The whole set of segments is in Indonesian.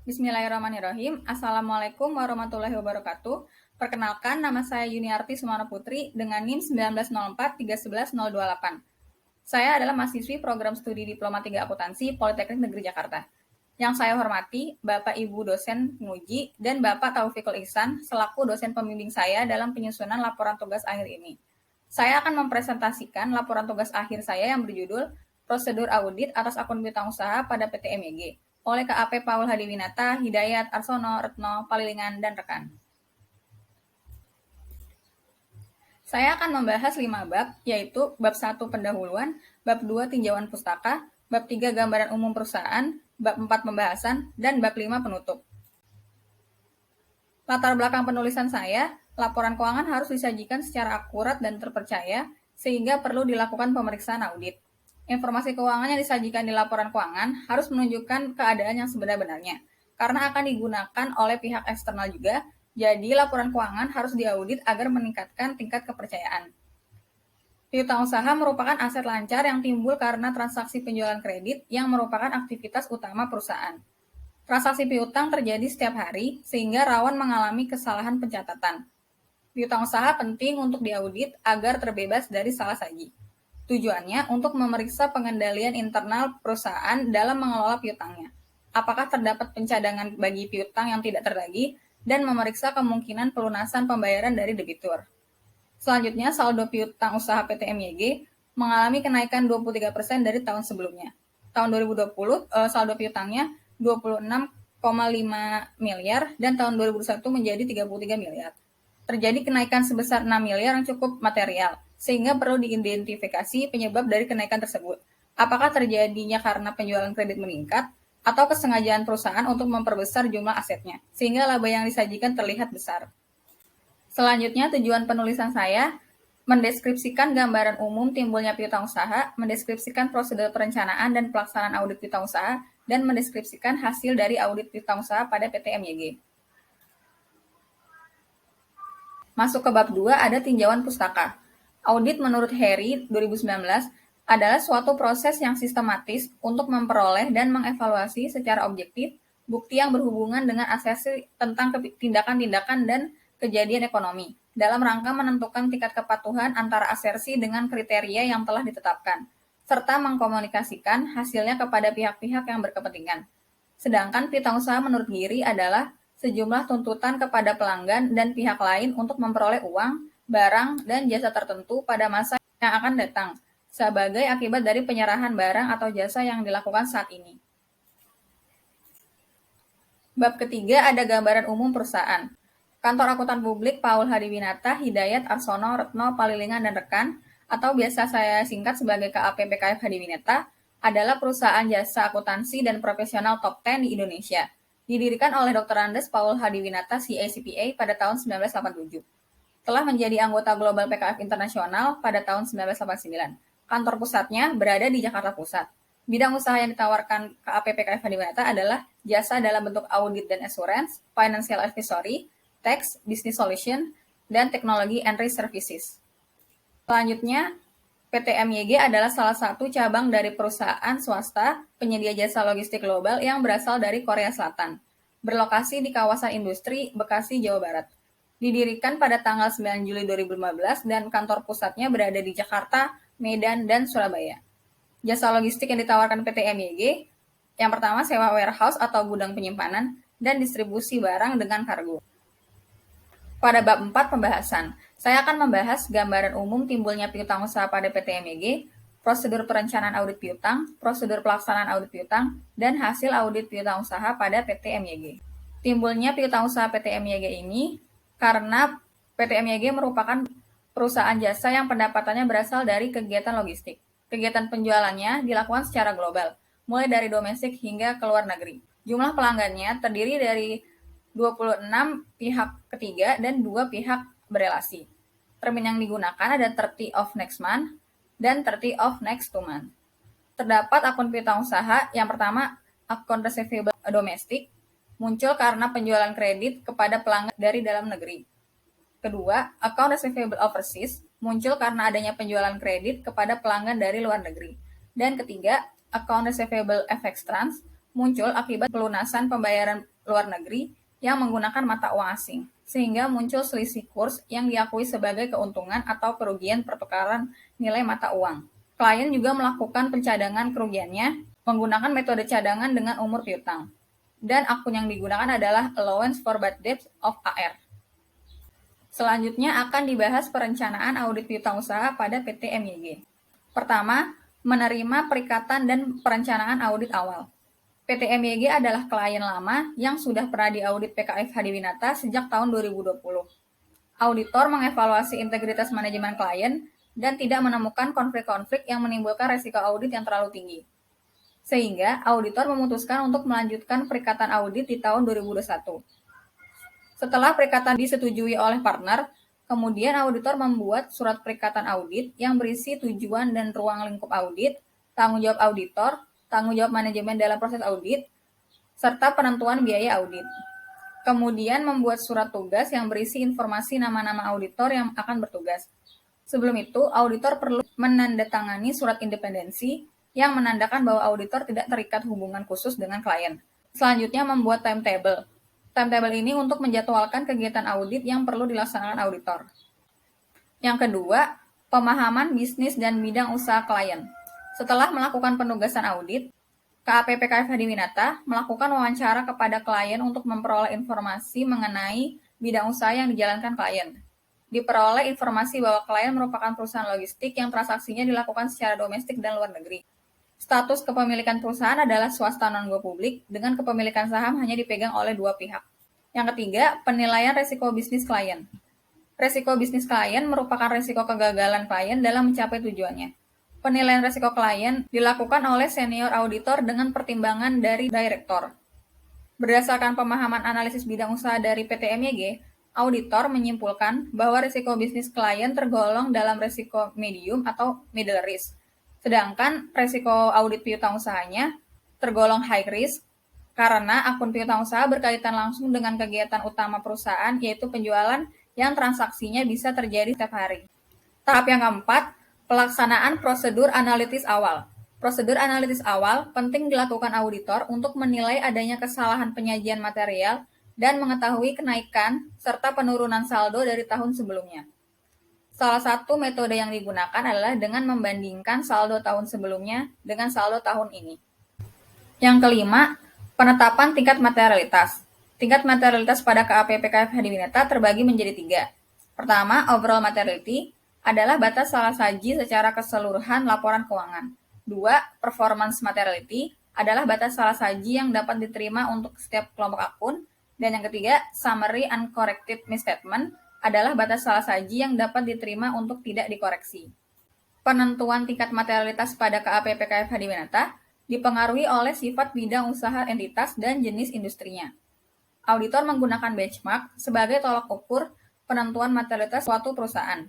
Bismillahirrahmanirrahim. Assalamualaikum warahmatullahi wabarakatuh. Perkenalkan, nama saya Yuniarti Sumana Putri dengan NIM 1904311028. Saya adalah mahasiswi program studi Diploma 3 Akuntansi Politeknik Negeri Jakarta. Yang saya hormati, Bapak Ibu dosen penguji dan Bapak Taufikul Ihsan selaku dosen pembimbing saya dalam penyusunan laporan tugas akhir ini. Saya akan mempresentasikan laporan tugas akhir saya yang berjudul Prosedur Audit atas Akun Piutang Usaha pada PT MYG oleh KAP Paul Hadiwinata, Hidayat, Arsono, Retno, Palilingan, dan rekan. Saya akan membahas 5 bab, yaitu bab 1 pendahuluan, bab 2 tinjauan pustaka, bab 3 gambaran umum perusahaan, bab 4 pembahasan, dan bab 5 penutup. Latar belakang penulisan saya, laporan keuangan harus disajikan secara akurat dan terpercaya, sehingga perlu dilakukan pemeriksaan audit. Informasi keuangan yang disajikan di laporan keuangan harus menunjukkan keadaan yang sebenar-benarnya, karena akan digunakan oleh pihak eksternal juga, jadi laporan keuangan harus diaudit agar meningkatkan tingkat kepercayaan. Piutang usaha merupakan aset lancar yang timbul karena transaksi penjualan kredit yang merupakan aktivitas utama perusahaan. Transaksi piutang terjadi setiap hari, sehingga rawan mengalami kesalahan pencatatan. Piutang usaha penting untuk diaudit agar terbebas dari salah saji. Tujuannya untuk memeriksa pengendalian internal perusahaan dalam mengelola piutangnya. Apakah terdapat pencadangan bagi piutang yang tidak tertagih, dan memeriksa kemungkinan pelunasan pembayaran dari debitur. Selanjutnya, saldo piutang usaha PT MYG mengalami kenaikan 23% dari tahun sebelumnya. Tahun 2020, saldo piutangnya 26,5 miliar dan tahun 2021 menjadi 33 miliar. Terjadi kenaikan sebesar 6 miliar yang cukup material, sehingga perlu diidentifikasi penyebab dari kenaikan tersebut. Apakah terjadinya karena penjualan kredit meningkat, atau kesengajaan perusahaan untuk memperbesar jumlah asetnya, sehingga laba yang disajikan terlihat besar. Selanjutnya, tujuan penulisan saya mendeskripsikan gambaran umum timbulnya piutang usaha, mendeskripsikan prosedur perencanaan dan pelaksanaan audit piutang usaha, dan mendeskripsikan hasil dari audit piutang usaha pada PT MYG. Masuk ke bab 2 ada tinjauan pustaka. Audit menurut Harry 2019 adalah suatu proses yang sistematis untuk memperoleh dan mengevaluasi secara objektif bukti yang berhubungan dengan asesi tentang tindakan-tindakan dan kejadian ekonomi, dalam rangka menentukan tingkat kepatuhan antara asersi dengan kriteria yang telah ditetapkan, serta mengkomunikasikan hasilnya kepada pihak-pihak yang berkepentingan. Sedangkan piutang usaha menurut Giri adalah sejumlah tuntutan kepada pelanggan dan pihak lain untuk memperoleh uang, barang, dan jasa tertentu pada masa yang akan datang, sebagai akibat dari penyerahan barang atau jasa yang dilakukan saat ini. Bab ketiga ada gambaran umum perusahaan. Kantor Akuntan Publik Paul Hadiwinata, Hidayat, Arsono, Retno, Palilingan, dan rekan, atau biasa saya singkat sebagai KAP PKF Hadiwinata, adalah perusahaan jasa akuntansi dan profesional top 10 di Indonesia. Didirikan oleh Dr. Andes Paul Hadiwinata, CA-CPA pada tahun 1987. Telah menjadi anggota Global PKF Internasional pada tahun 1989. Kantor pusatnya berada di Jakarta Pusat. Bidang usaha yang ditawarkan KAP PKF Hadiwinata adalah jasa dalam bentuk audit dan assurance, financial advisory, tax, business solution, dan teknologi and risk services. Selanjutnya, PT MYG adalah salah satu cabang dari perusahaan swasta penyedia jasa logistik global yang berasal dari Korea Selatan, berlokasi di kawasan industri Bekasi, Jawa Barat. Didirikan pada tanggal 9 Juli 2015 dan kantor pusatnya berada di Jakarta, Medan, dan Surabaya. Jasa logistik yang ditawarkan PT MYG, yang pertama sewa warehouse atau gudang penyimpanan, dan distribusi barang dengan kargo. Pada bab 4 pembahasan, saya akan membahas gambaran umum timbulnya piutang usaha pada PT MYG, prosedur perencanaan audit piutang, prosedur pelaksanaan audit piutang, dan hasil audit piutang usaha pada PT MYG. Timbulnya piutang usaha PT MYG ini karena PT MYG merupakan perusahaan jasa yang pendapatannya berasal dari kegiatan logistik. Kegiatan penjualannya dilakukan secara global, mulai dari domestik hingga ke luar negeri. Jumlah pelanggannya terdiri dari 26 pihak ketiga dan 2 pihak berelasi. Termin yang digunakan ada 30 of next month dan 30 of next 2 month. Terdapat akun piutang usaha, yang pertama akun receivable domestik, muncul karena penjualan kredit kepada pelanggan dari dalam negeri. Kedua, account receivable overseas, muncul karena adanya penjualan kredit kepada pelanggan dari luar negeri. Dan ketiga, account receivable FX trans, muncul akibat pelunasan pembayaran luar negeri yang menggunakan mata uang asing, sehingga muncul selisih kurs yang diakui sebagai keuntungan atau kerugian pertukaran nilai mata uang. Klien juga melakukan pencadangan kerugiannya menggunakan metode cadangan dengan umur piutang. Dan akun yang digunakan adalah Allowance for Bad Debts of AR. Selanjutnya akan dibahas perencanaan audit piutang usaha pada PT MYG. Pertama, menerima perikatan dan perencanaan audit awal. PT MYG adalah klien lama yang sudah pernah diaudit PKF Hadiwinata sejak tahun 2020. Auditor mengevaluasi integritas manajemen klien dan tidak menemukan konflik-konflik yang menimbulkan resiko audit yang terlalu tinggi. Sehingga auditor memutuskan untuk melanjutkan perikatan audit di tahun 2021. Setelah perikatan disetujui oleh partner, kemudian auditor membuat surat perikatan audit yang berisi tujuan dan ruang lingkup audit, tanggung jawab auditor, tanggung jawab manajemen dalam proses audit, serta penentuan biaya audit. Kemudian membuat surat tugas yang berisi informasi nama-nama auditor yang akan bertugas. Sebelum itu, auditor perlu menandatangani surat independensi yang menandakan bahwa auditor tidak terikat hubungan khusus dengan klien. Selanjutnya membuat timetable. Timetable ini untuk menjadwalkan kegiatan audit yang perlu dilaksanakan auditor. Yang kedua, pemahaman bisnis dan bidang usaha klien. Setelah melakukan penugasan audit, KAPPKF Hadiwinata melakukan wawancara kepada klien untuk memperoleh informasi mengenai bidang usaha yang dijalankan klien. Diperoleh informasi bahwa klien merupakan perusahaan logistik yang transaksinya dilakukan secara domestik dan luar negeri. Status kepemilikan perusahaan adalah swasta non-go publik dengan kepemilikan saham hanya dipegang oleh dua pihak. Yang ketiga, penilaian resiko bisnis klien. Resiko bisnis klien merupakan resiko kegagalan klien dalam mencapai tujuannya. Penilaian resiko klien dilakukan oleh senior auditor dengan pertimbangan dari direktor. Berdasarkan pemahaman analisis bidang usaha dari PT MYG, auditor menyimpulkan bahwa resiko bisnis klien tergolong dalam resiko medium atau middle risk. Sedangkan resiko audit piutang usahanya tergolong high risk karena akun piutang usaha berkaitan langsung dengan kegiatan utama perusahaan, yaitu penjualan yang transaksinya bisa terjadi setiap hari. Tahap yang keempat, pelaksanaan prosedur analitis awal. Prosedur analitis awal penting dilakukan auditor untuk menilai adanya kesalahan penyajian material dan mengetahui kenaikan serta penurunan saldo dari tahun sebelumnya. Salah satu metode yang digunakan adalah dengan membandingkan saldo tahun sebelumnya dengan saldo tahun ini. Yang kelima, penetapan tingkat materialitas. Tingkat materialitas pada KAPPKF Hadiwinata terbagi menjadi 3. Pertama, overall materiality adalah batas salah saji secara keseluruhan laporan keuangan. 2. Performance materiality adalah batas salah saji yang dapat diterima untuk setiap kelompok akun. Dan yang ketiga, summary uncorrected misstatement adalah batas salah saji yang dapat diterima untuk tidak dikoreksi. Penentuan tingkat materialitas pada KAPPKF Hadiwinata dipengaruhi oleh sifat bidang usaha entitas dan jenis industrinya. Auditor menggunakan benchmark sebagai tolak ukur penentuan materialitas suatu perusahaan.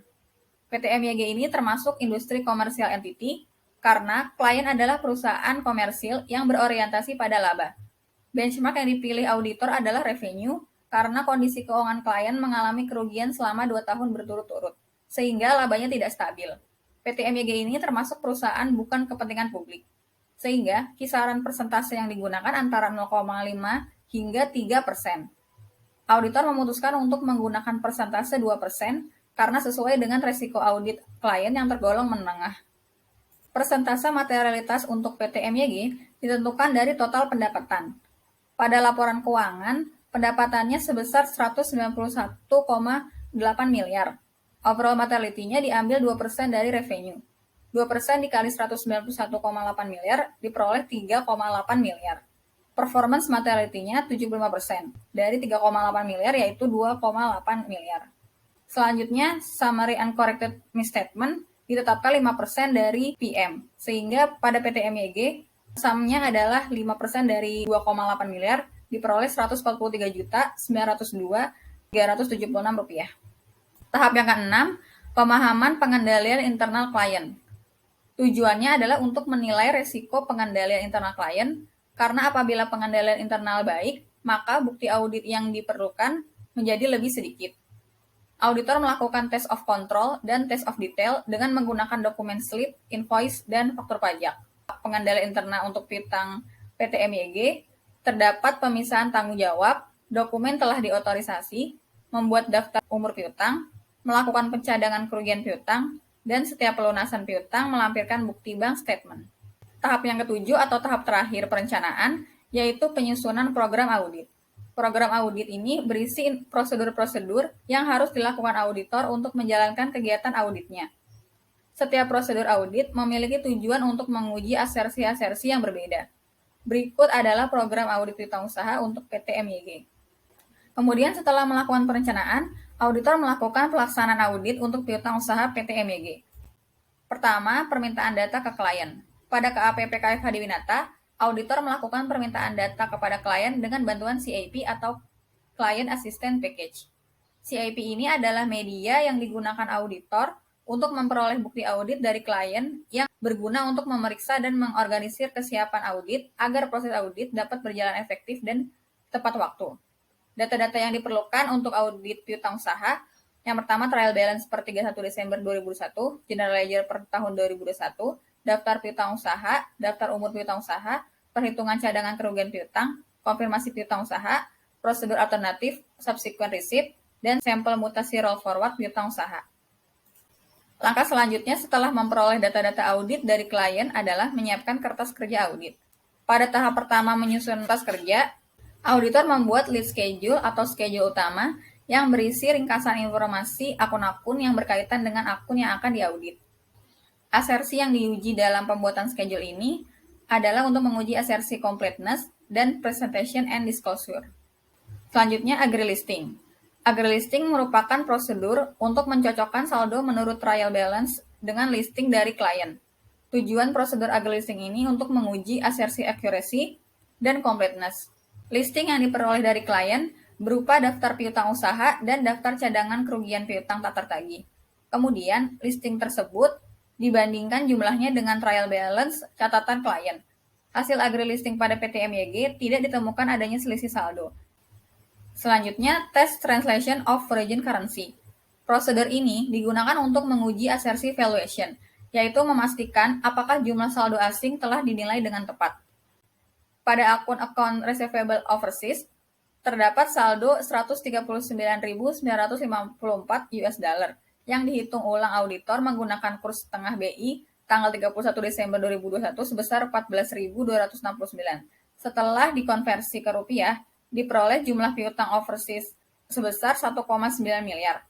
PT MYG ini termasuk industri komersial entity karena klien adalah perusahaan komersil yang berorientasi pada laba. Benchmark yang dipilih auditor adalah revenue karena kondisi keuangan klien mengalami kerugian selama 2 tahun berturut-turut, sehingga labanya tidak stabil. PT MYG ini termasuk perusahaan bukan kepentingan publik, sehingga kisaran persentase yang digunakan antara 0,5 hingga 3%. Auditor memutuskan untuk menggunakan persentase 2% karena sesuai dengan resiko audit klien yang tergolong menengah. Persentase materialitas untuk PT MYG ditentukan dari total pendapatan. Pada laporan keuangan, pendapatannya sebesar 191,8 miliar. Overall materiality-nya diambil 2% dari revenue. 2% dikali 191,8 miliar diperoleh 3,8 miliar. Performance materiality-nya 75%. Dari 3,8 miliar yaitu 2,8 miliar. Selanjutnya, summary uncorrected misstatement ditetapkan 5% dari PM. Sehingga pada PT MYG, sumnya adalah 5% dari 2,8 miliar diperoleh Rp143.902.376. Tahap yang keenam, pemahaman pengendalian internal klien. Tujuannya adalah untuk menilai resiko pengendalian internal klien, karena apabila pengendalian internal baik, maka bukti audit yang diperlukan menjadi lebih sedikit. Auditor melakukan test of control dan test of detail dengan menggunakan dokumen slip, invoice, dan faktur pajak. Pengendalian internal untuk piutang PT-MYG, terdapat pemisahan tanggung jawab, dokumen telah diotorisasi, membuat daftar umur piutang, melakukan pencadangan kerugian piutang, dan setiap pelunasan piutang melampirkan bukti bank statement. Tahap yang ketujuh atau tahap terakhir perencanaan, yaitu penyusunan program audit. Program audit ini berisi prosedur-prosedur yang harus dilakukan auditor untuk menjalankan kegiatan auditnya. Setiap prosedur audit memiliki tujuan untuk menguji asersi-asersi yang berbeda. Berikut adalah program audit piutang usaha untuk PT-MYG. Kemudian setelah melakukan perencanaan, auditor melakukan pelaksanaan audit untuk piutang usaha PT-MYG. Pertama, permintaan data ke klien. Pada KAPPKF Hadiwinata, auditor melakukan permintaan data kepada klien dengan bantuan CAP atau Client Assistance Package. CAP ini adalah media yang digunakan auditor untuk memperoleh bukti audit dari klien yang berguna untuk memeriksa dan mengorganisir kesiapan audit agar proses audit dapat berjalan efektif dan tepat waktu. Data-data yang diperlukan untuk audit piutang usaha, yang pertama trial balance per 31 Desember 2021, general ledger per tahun 2021, daftar piutang usaha, daftar umur piutang usaha, perhitungan cadangan kerugian piutang, konfirmasi piutang usaha, prosedur alternatif, subsequent receipt, dan sampel mutasi roll forward piutang usaha. Langkah selanjutnya setelah memperoleh data-data audit dari klien adalah menyiapkan kertas kerja audit. Pada tahap pertama menyusun kertas kerja, auditor membuat lead schedule atau schedule utama yang berisi ringkasan informasi akun-akun yang berkaitan dengan akun yang akan diaudit. Asersi yang diuji dalam pembuatan schedule ini adalah untuk menguji asersi completeness dan presentation and disclosure. Selanjutnya, agree listing. Agree listing merupakan prosedur untuk mencocokkan saldo menurut trial balance dengan listing dari klien. Tujuan prosedur agree listing ini untuk menguji asersi accuracy dan completeness. Listing yang diperoleh dari klien berupa daftar piutang usaha dan daftar cadangan kerugian piutang tak tertagih. Kemudian, listing tersebut dibandingkan jumlahnya dengan trial balance catatan klien. Hasil agree listing pada PT-MYG tidak ditemukan adanya selisih saldo. Selanjutnya, test translation of foreign currency. Prosedur ini digunakan untuk menguji asersi valuation, yaitu memastikan apakah jumlah saldo asing telah dinilai dengan tepat. Pada akun account receivable overseas, terdapat saldo 139.954 US dollar yang dihitung ulang auditor menggunakan kurs setengah BI tanggal 31 Desember 2021 sebesar 14.269. Setelah dikonversi ke rupiah, diperoleh jumlah piutang overseas sebesar 1,9 miliar.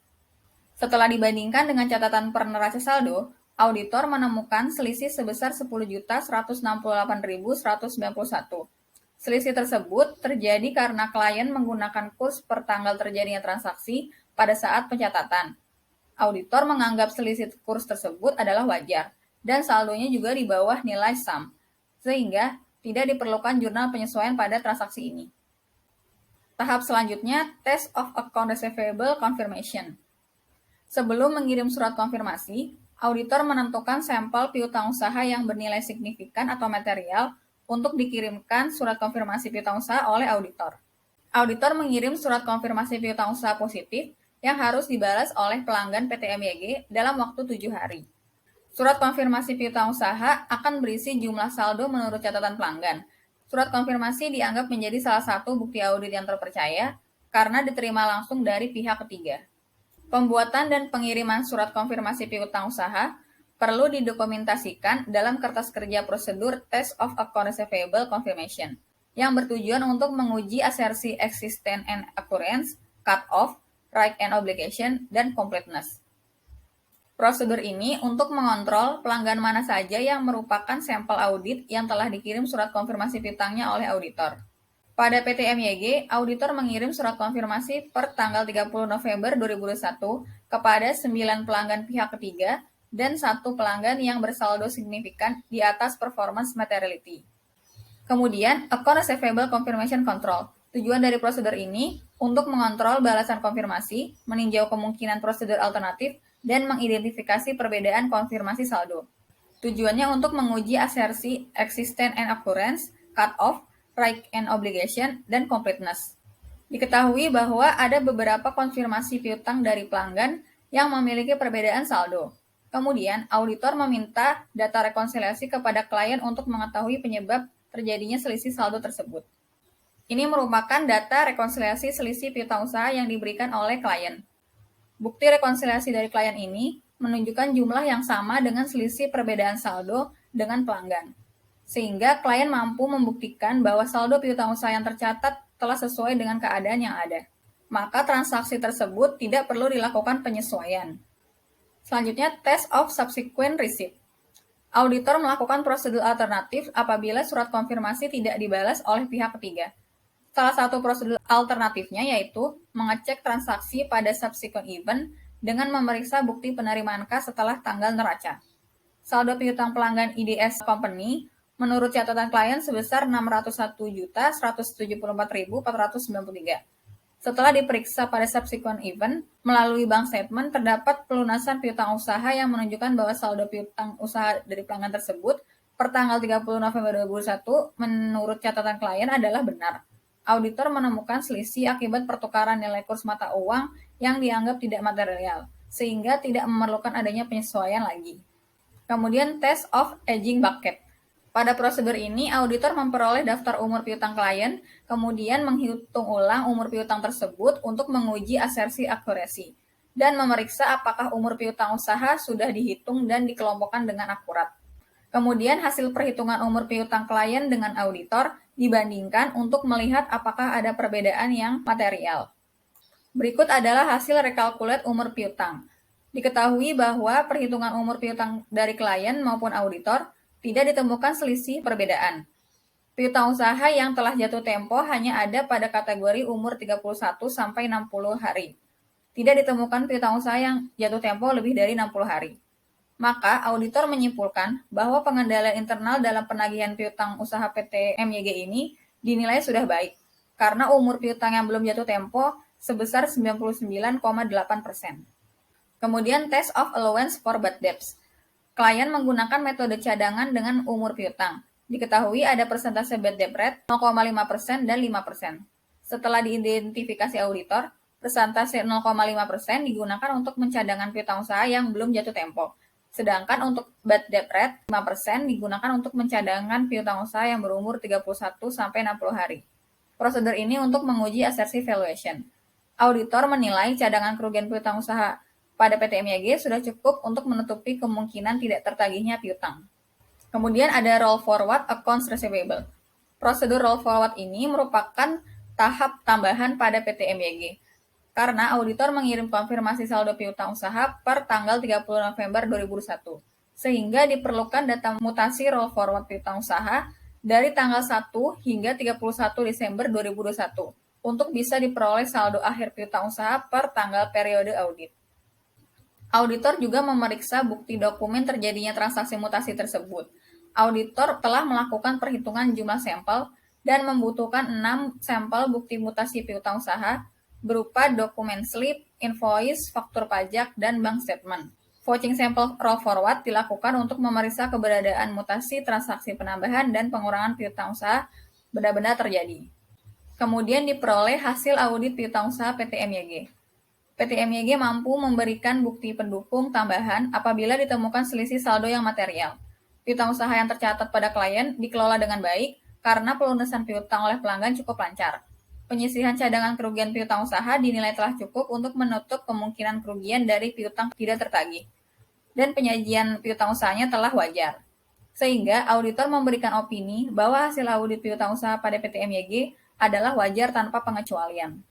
Setelah dibandingkan dengan catatan per neraca saldo, auditor menemukan selisih sebesar 10.168.191. Selisih tersebut terjadi karena klien menggunakan kurs per tanggal terjadinya transaksi pada saat pencatatan. Auditor menganggap selisih kurs tersebut adalah wajar, dan saldonya juga di bawah nilai sum, sehingga tidak diperlukan jurnal penyesuaian pada transaksi ini. Tahap selanjutnya, Test of Account Receivable Confirmation. Sebelum mengirim surat konfirmasi, auditor menentukan sampel piutang usaha yang bernilai signifikan atau material untuk dikirimkan surat konfirmasi piutang usaha oleh auditor. Auditor mengirim surat konfirmasi piutang usaha positif yang harus dibalas oleh pelanggan PT-MYG dalam waktu 7 hari. Surat konfirmasi piutang usaha akan berisi jumlah saldo menurut catatan pelanggan. Surat konfirmasi dianggap menjadi salah satu bukti audit yang terpercaya karena diterima langsung dari pihak ketiga. Pembuatan dan pengiriman surat konfirmasi piutang usaha perlu didokumentasikan dalam kertas kerja prosedur Test of Account Receivable Confirmation yang bertujuan untuk menguji asersi existence and occurrence, cut-off, right and obligation, dan completeness. Prosedur ini untuk mengontrol pelanggan mana saja yang merupakan sampel audit yang telah dikirim surat konfirmasi piutangnya oleh auditor. Pada PT-MYG, auditor mengirim surat konfirmasi per tanggal 30 November 2021 kepada 9 pelanggan pihak ketiga dan 1 pelanggan yang bersaldo signifikan di atas performance materiality. Kemudian, Account Receivable Confirmation Control. Tujuan dari prosedur ini untuk mengontrol balasan konfirmasi, meninjau kemungkinan prosedur alternatif, dan mengidentifikasi perbedaan konfirmasi saldo. Tujuannya untuk menguji asersi existence and occurrence, cut-off, right and obligation, dan completeness. Diketahui bahwa ada beberapa konfirmasi piutang dari pelanggan yang memiliki perbedaan saldo. Kemudian, auditor meminta data rekonsiliasi kepada klien untuk mengetahui penyebab terjadinya selisih saldo tersebut. Ini merupakan data rekonsiliasi selisih piutang usaha yang diberikan oleh klien. Bukti rekonsiliasi dari klien ini menunjukkan jumlah yang sama dengan selisih perbedaan saldo dengan pelanggan, sehingga klien mampu membuktikan bahwa saldo piutang usaha yang tercatat telah sesuai dengan keadaan yang ada. Maka transaksi tersebut tidak perlu dilakukan penyesuaian. Selanjutnya, test of subsequent receipt. Auditor melakukan prosedur alternatif apabila surat konfirmasi tidak dibalas oleh pihak ketiga. Salah satu prosedur alternatifnya yaitu mengecek transaksi pada subsequent event dengan memeriksa bukti penerimaan kas setelah tanggal neraca. Saldo piutang pelanggan IDS Company menurut catatan klien sebesar 601.174.493. Setelah diperiksa pada subsequent event, melalui bank statement terdapat pelunasan piutang usaha yang menunjukkan bahwa saldo piutang usaha dari pelanggan tersebut per tanggal 30 November 2021 menurut catatan klien adalah benar. Auditor menemukan selisih akibat pertukaran nilai kurs mata uang yang dianggap tidak material, sehingga tidak memerlukan adanya penyesuaian lagi. Kemudian test of aging bucket. Pada prosedur ini, auditor memperoleh daftar umur piutang klien, kemudian menghitung ulang umur piutang tersebut untuk menguji asersi akurasi, dan memeriksa apakah umur piutang usaha sudah dihitung dan dikelompokkan dengan akurat. Kemudian hasil perhitungan umur piutang klien dengan auditor dibandingkan untuk melihat apakah ada perbedaan yang material. Berikut adalah hasil rekalkulat umur piutang. Diketahui bahwa perhitungan umur piutang dari klien maupun auditor tidak ditemukan selisih perbedaan. Piutang usaha yang telah jatuh tempo hanya ada pada kategori umur 31 sampai 60 hari. Tidak ditemukan piutang usaha yang jatuh tempo lebih dari 60 hari. Maka, auditor menyimpulkan bahwa pengendalian internal dalam penagihan piutang usaha PT MYG ini dinilai sudah baik, karena umur piutang yang belum jatuh tempo sebesar 99,8%. Kemudian, test of allowance for bad debts. Klien menggunakan metode cadangan dengan umur piutang. Diketahui ada persentase bad debt rate 0,5% dan 5%. Setelah diidentifikasi auditor, persentase 0,5% digunakan untuk mencadangkan piutang usaha yang belum jatuh tempo. Sedangkan untuk bad debt rate 5% digunakan untuk mencadangkan piutang usaha yang berumur 31 sampai 60 hari. Prosedur ini untuk menguji asersi valuation. Auditor menilai cadangan kerugian piutang usaha pada PT MYG sudah cukup untuk menutupi kemungkinan tidak tertagihnya piutang. Kemudian ada roll forward accounts receivable. Prosedur roll forward ini merupakan tahap tambahan pada PT MYG. Karena auditor mengirim konfirmasi saldo piutang usaha per tanggal 30 November 2021, sehingga diperlukan data mutasi roll forward piutang usaha dari tanggal 1 hingga 31 Desember 2021 untuk bisa diperoleh saldo akhir piutang usaha per tanggal periode audit. Auditor juga memeriksa bukti dokumen terjadinya transaksi mutasi tersebut. Auditor telah melakukan perhitungan jumlah sampel dan membutuhkan 6 sampel bukti mutasi piutang usaha berupa dokumen slip, invoice, faktur pajak, dan bank statement. Vouching sampel roll forward dilakukan untuk memeriksa keberadaan mutasi transaksi penambahan dan pengurangan piutang usaha benar-benar terjadi. Kemudian diperoleh hasil audit piutang usaha PT MYG. PT MYG mampu memberikan bukti pendukung tambahan apabila ditemukan selisih saldo yang material. Piutang usaha yang tercatat pada klien dikelola dengan baik karena pelunasan piutang oleh pelanggan cukup lancar. Penyisihan cadangan kerugian piutang usaha dinilai telah cukup untuk menutup kemungkinan kerugian dari piutang tidak tertagih. Dan penyajian piutang usahanya telah wajar. Sehingga auditor memberikan opini bahwa hasil audit piutang usaha pada PT MYG adalah wajar tanpa pengecualian.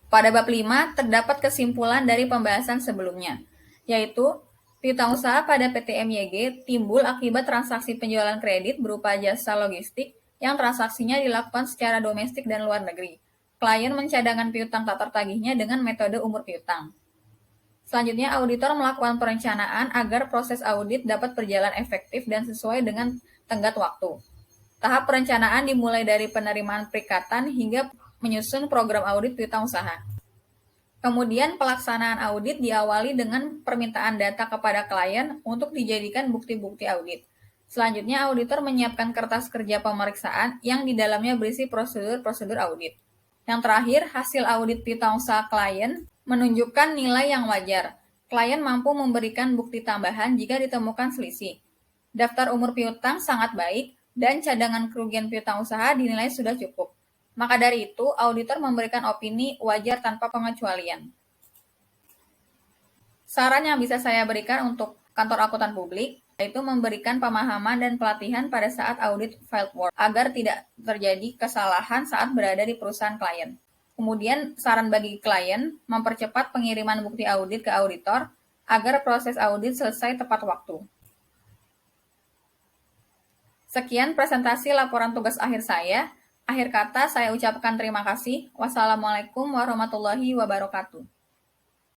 Pada bab 5 terdapat kesimpulan dari pembahasan sebelumnya, yaitu piutang usaha pada PT MYG timbul akibat transaksi penjualan kredit berupa jasa logistik yang transaksinya dilakukan secara domestik dan luar negeri. Klien mencadangkan piutang tak tertagihnya dengan metode umur piutang. Selanjutnya, auditor melakukan perencanaan agar proses audit dapat berjalan efektif dan sesuai dengan tenggat waktu. Tahap perencanaan dimulai dari penerimaan perikatan hingga menyusun program audit piutang usaha. Kemudian pelaksanaan audit diawali dengan permintaan data kepada klien untuk dijadikan bukti-bukti audit. Selanjutnya, auditor menyiapkan kertas kerja pemeriksaan yang di dalamnya berisi prosedur-prosedur audit. Yang terakhir, hasil audit piutang usaha klien menunjukkan nilai yang wajar. Klien mampu memberikan bukti tambahan jika ditemukan selisih. Daftar umur piutang sangat baik, dan cadangan kerugian piutang usaha dinilai sudah cukup. Maka dari itu, auditor memberikan opini wajar tanpa pengecualian. Saran yang bisa saya berikan untuk kantor akuntan publik yaitu memberikan pemahaman dan pelatihan pada saat audit fieldwork agar tidak terjadi kesalahan saat berada di perusahaan klien. Kemudian, saran bagi klien, mempercepat pengiriman bukti audit ke auditor agar proses audit selesai tepat waktu. Sekian presentasi laporan tugas akhir saya. Akhir kata, saya ucapkan terima kasih. Wassalamualaikum warahmatullahi wabarakatuh.